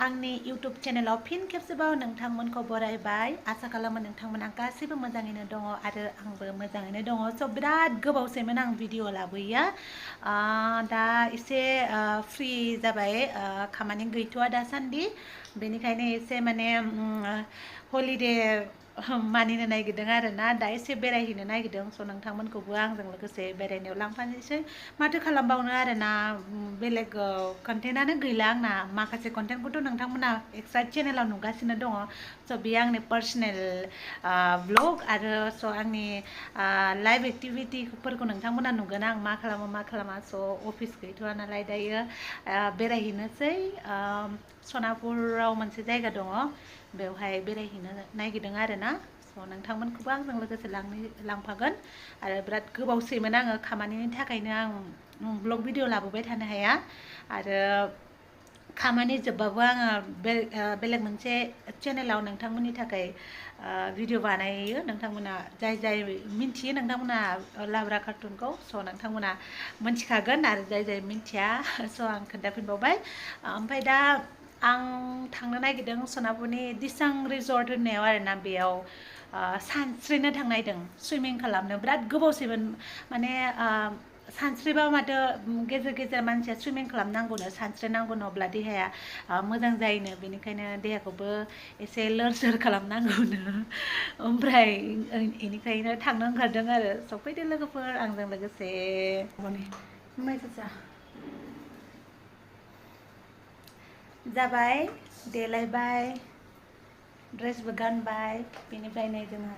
आंनि इउटुब चेनेलाव फिन खेबसेबाव नोंथांमोनखौ बरायबाय आसा खालामो नोंथांमोना गासैबो मोजाङैनो दङ आरो आंबो मोजाङैनो दङ स' बिराद गोबावसैमोन आं भिडिअ लाबोयैया दा एसे फ्रि जाबाय खामानि गैथ'वा दासान्दि बेनिखायनो एसे माने हलिडे मानिनो नागिरदों आरो ना दा एसे बेरायहैनो नागिरदों स' नोंथांमोनखौबो आंजों लोगोसे बेरायनायाव लांफानोसै माथो खालामबावनो आरो ना बेलेग कन्टेन्टआनो गैला आंना माखासे कन्टेन्टखौथ' नोंथांमोना एक्सट्रा चेनेलाव नुगासिनो दङ स' बेयो आंनि पार्सनेल ब्लग आरो स' आंनि लाइफ एक्टिभिटिफोरखौ नोंथांमोना नुगोन आं मा खालामो मा खालामा स' अफिस गैथ'वा नालाय दायो बेरायहैनोसै सनापुराव मोनसे जायगा दङ बेवहाय बेरायहैनो नागिरदों आरो ना स' नोंथांमोनखौबो आंजों लोगोसे लांफागोन आरो बिराद गोबावसैमोन आङो खामानिनि थाखायनो आं ब्लग भिडिअ लाबोबाय थानो हाया आरो खामानि जोबबाबो आङो बेलेग मोनसे चेनेलाव नोंथांमोननि थाखाय भिडिअ बानायो नोंथांमोना जाय मिन्थियो नोंथांमोना लाब्रा कार्टुनखौ स' नोंथांमोना मिन्थिखागोन आरो जाय मिन्थिया स' आं खोन्थाफिनबावबाय ओमफ्राय दा आं थांनो नागिरदों सनापुरनि दिसां रिजर्ट होननायाव आरोना बेयाव सानस्रिनो थांनो नागिरदों सुइमिं खालामनो बिराद गोबावसैमोन माने सानस्रिबा माथो गेजेर गेजेर मानसिया सुइमिं खालामनांगौनो सानस्रिनांगौनो अब्ला देहाया मोजां जायोनो बेनिखायनो देहाखौबो एसे लोर सोर खालामनांगौनो ओमफ्राय बेनिखायनो थांनो ओंखारदों आरो सफैदो लोगोफोर आंजों लोगोसे जाबाय देलायबाय ड्रेसबो गानबाय बेनिफ्राय नै जोंहा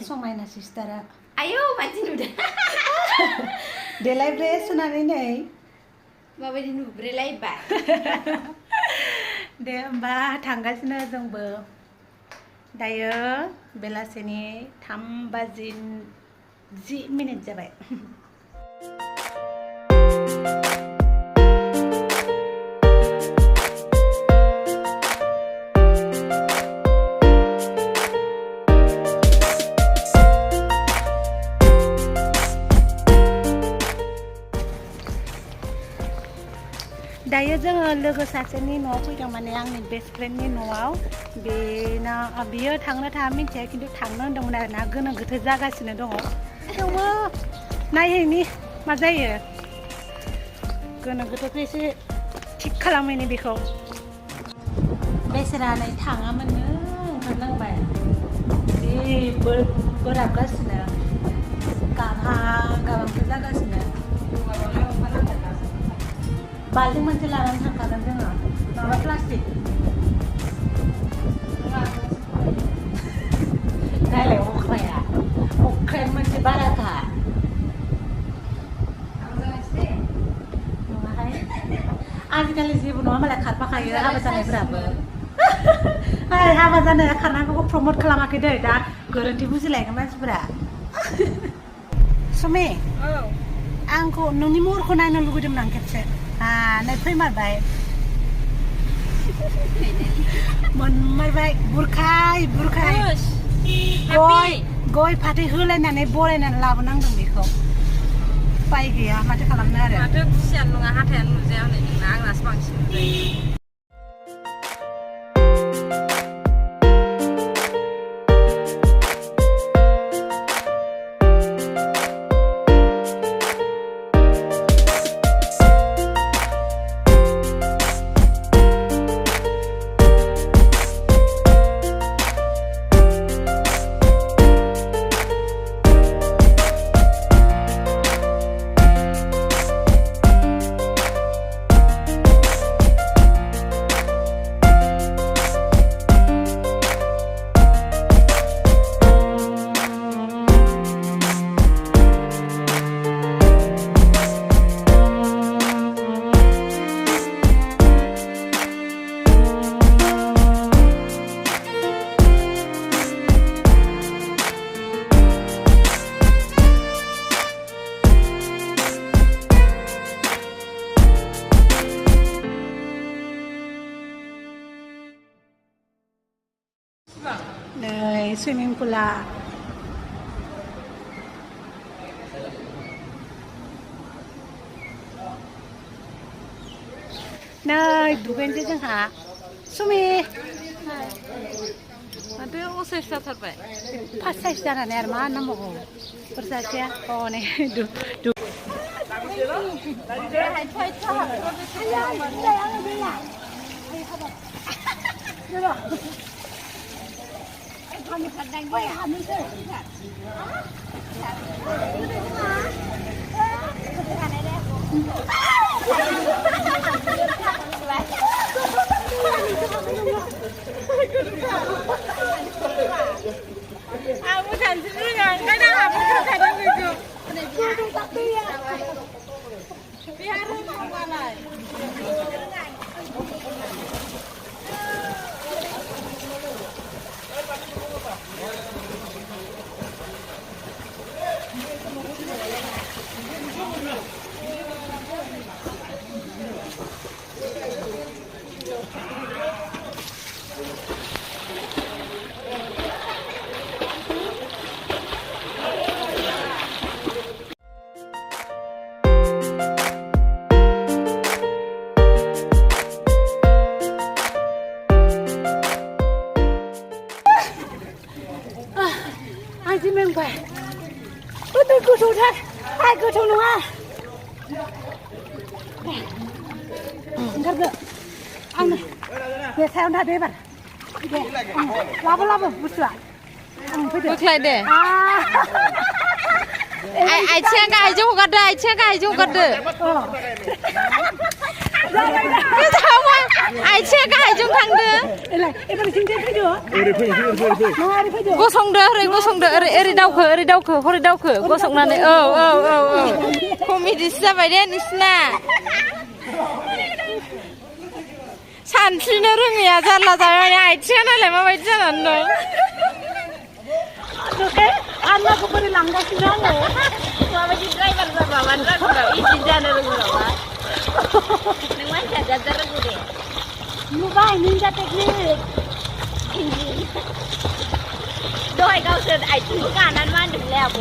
समायना सिस्टारा आयौ मानसि नुदों देलायब्रे सुनानै नै माबायदि नुब्रेलायबाय दे होमबा थांगासिनो जोंबो दायो बेलासेनि 3:10 जाबाय दायो जोङो लोगो सासेनि न'आव फैदों माने आंनि बेस्ट फ्रेन्डनि न'आव बियो थांनो थाङा मिन्थिया खिन्थु थांनो होनदोंमोन आरो ना गोनो गोथो जागासिनो दङ थेवबो नायहैनि मा जायो गोनो गोथोखौ एसे थिग खालामहैनि बेखौ बेसेरानै थाङामोननो ओंखारनांबाय जि बोराबगासिनो गाबांसो जागासिनो बाल्थिं मोनसे लानानै थांखागोन जोङो माबा प्लास्टिक नायलाय अखाया मोनसे बाराखा नङाहाय आजिखालि जेबो नङा मालाय खारफाखायो हाबा जानायफोराबो हाबा जानाया खारनायखौ प्रमट खालामाखै दै दा गोरोन्थि बुजिलायगोन मानसिफोरा सुमि आंखौ नोंनि महरखौ नायनो लुबैदोंमोन आं खेबसे नै फैमारबाय मोनमारबाय बुरखाय गय फाथै होलायनानै बरायनानै लाबोनांदों बेखौ उपाय गैया माथो खालामनो आरो माथो खुसियानो नङा हाथायानो नुजाया हनै नोंना आंनासो बांसिन नुजायो नै सुइमिं पुला नै दुगैनोसै जोंहा सुमि माथो असाइस जाथारबाय फार्स्ट साइज जानानै आरो मा नांबावगौ बुरजासेया हनै Aku janji kan, karena aku kadang begitu. Biar apa lah? Aji mengbai, betul kutu tak, ay kutu nua. Enggak ber, ane, dia saya dah debar, laba busuk, Buklay deh. ah, Ai ceng kai jung gede, ai ceng kai jung gede. Sama, ai ceng kai jung thang deh. Elai, ebar sing dia kerja. Nua hari kerja. Gosong deh, eri dauke, hori dauke, gosong nane. Oh. Komedi जाबाय deh निसना. सानस्रिनो रोङैया जारला जाबाय आथिङा नालाय माबायदि जानानै दं Oke, anak aku beri langgar sih dong. माबायदि ड्राइभार जाबा मा ड्राइभाराव इजि जानो रोङो नामा नों मानसिया जाजा रोंगौ दे Lupa ninja teknik. दहाय गावसोर आथिंखौ गानानै मानदोंलै आब'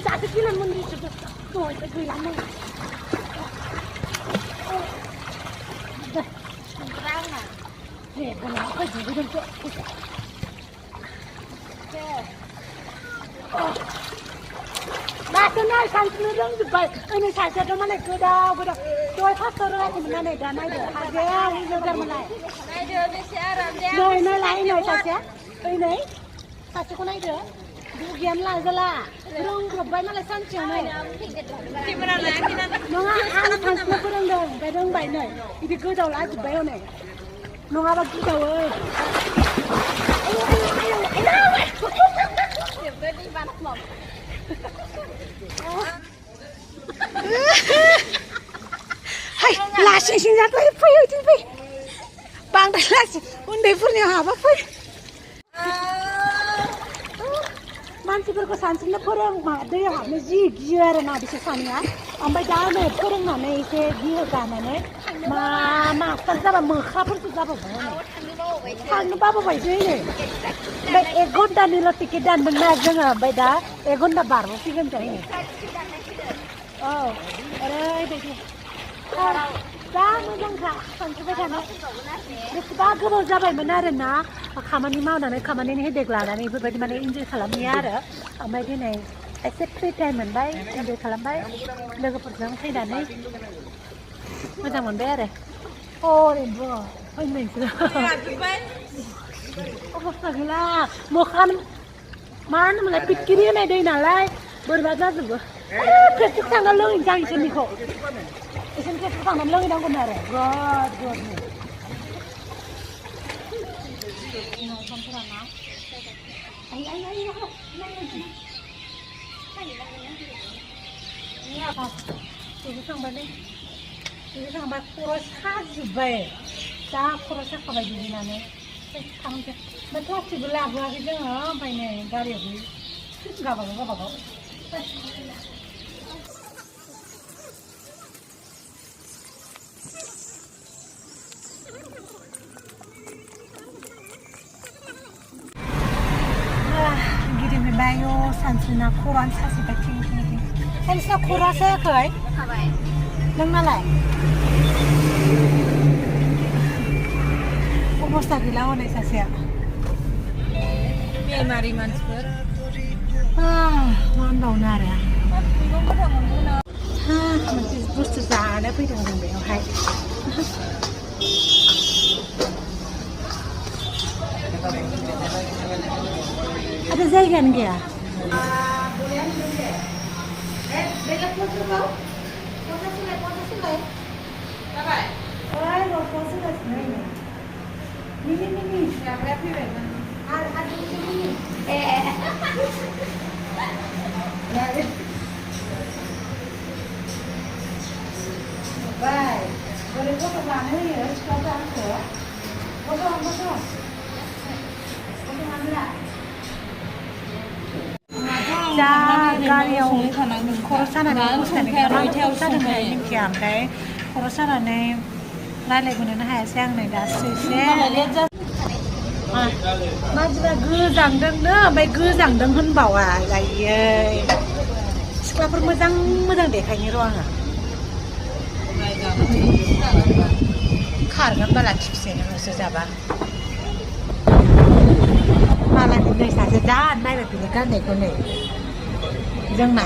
Satu kilo mundi sudah tuh itu lama. Kalau apa jadi bentuk. Nah, kenal santai dong juga. Ini saja dong mana kedau. Dua pasar lagi mana dah naik dah. Ada ini juga mana. naik deh bisa aram deh Ini lain saja. Ini saja kau naik dah. Dugian lah jelah. Dong berubah malah santai nih. gimana lagi nanti Nong anak santai kurang dong. Bedong baik nih. Ini kedau lagi baik nih. Nong apa kedau? Tiba di mana mom Hai, lasih sih jatuh ibu itu. Bang dah lasih. Undai punya apa pun. Mansi berkesannya perang mah dia hamil giar na bisa sania. Ambil dah nih perang mana itu giar kan nih. Ma kerja mereka pun sudah bawa. Kan bawa bawa ini. Baik egon dan nilai tiket dan benar jangan baik dah egon dah baru sih kan ini. Oh, ada itu. Dah macam kah? Sampai sana. Sebab kalau jabai benar na, kamani mau na, kamani ni hedek lah na, ni berarti mana enjoy kalam ni ada. Amai dia ni, except free time mana, enjoy kalam bay. Lega perjalanan saya dah ni. Macam mana bayar? Oh, ibu, ini sudah. Oh, segala. Makan mana mulai pikirin ni dia nalai berbeza tu. Ketik sangat lagi jangan sini kok. Isin ketik sangat lagi dah benar. God. Ini apa? Ini sampai ni. Ini sampai kurus sahaja. Dah kurus apa lagi ni nane? Kamu tu, betul sih belah gua kita sampai ni gari ni. Gak apa. गिदिंहैबाय सानस्रिना खर'आनो सासिबाय थिं थिं थिं सानस्रिना खर'आ सायाखै नोंनालाय अबस्था गैला हनै सासेया बेमारि मानसिफोर मा होनबावनो आरो मोनसे बुस्थु जानो फैदों जों बेयावहाय ada जायगायानो गैया Baik, boleh gua ke mana ya? Sekarang ke? Botol. Botol ambil lah. 자, 가리오 코로사나네 코로사나네 김치암데 코로사나네 रायलायबोनो हायासै दासो एसे मानसिफ्रा गोजांदोंनो ओमफ्राय गोजांदों होनबावा जायै सिख्लाफोर मोजां देखायनो र' आङो खारगोन बाला थिगसे नोंसो जाबा मालायनि नै सासे जा नायबाय बिनि गाननायखौ नै जोंना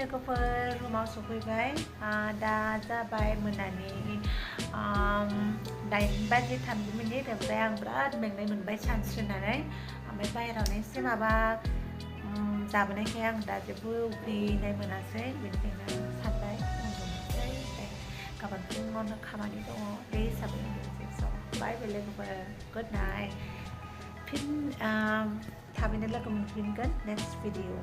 लोगोफोर रुमाव सफैबाय दा जाबाय मोनानि 8:30 ओमफ्राय आं बिराद मेंनाय मोनबाय सानस्रिनानै ओमफ्राय बाहेरावनो एसे माबा जाबोनायखाय आं दा जेबो उखैनाय मोनासै बेनिखायनो सानबाय उन्दुनोसै गाबोन फुङावनो खामानि दङ बे हिसाबै उन्दुनोसै बाय बाय लोगोफोर गुड नाइट फिन थाबैनो लोगो मोनफिनगोन नेक्स्ट भिडिअ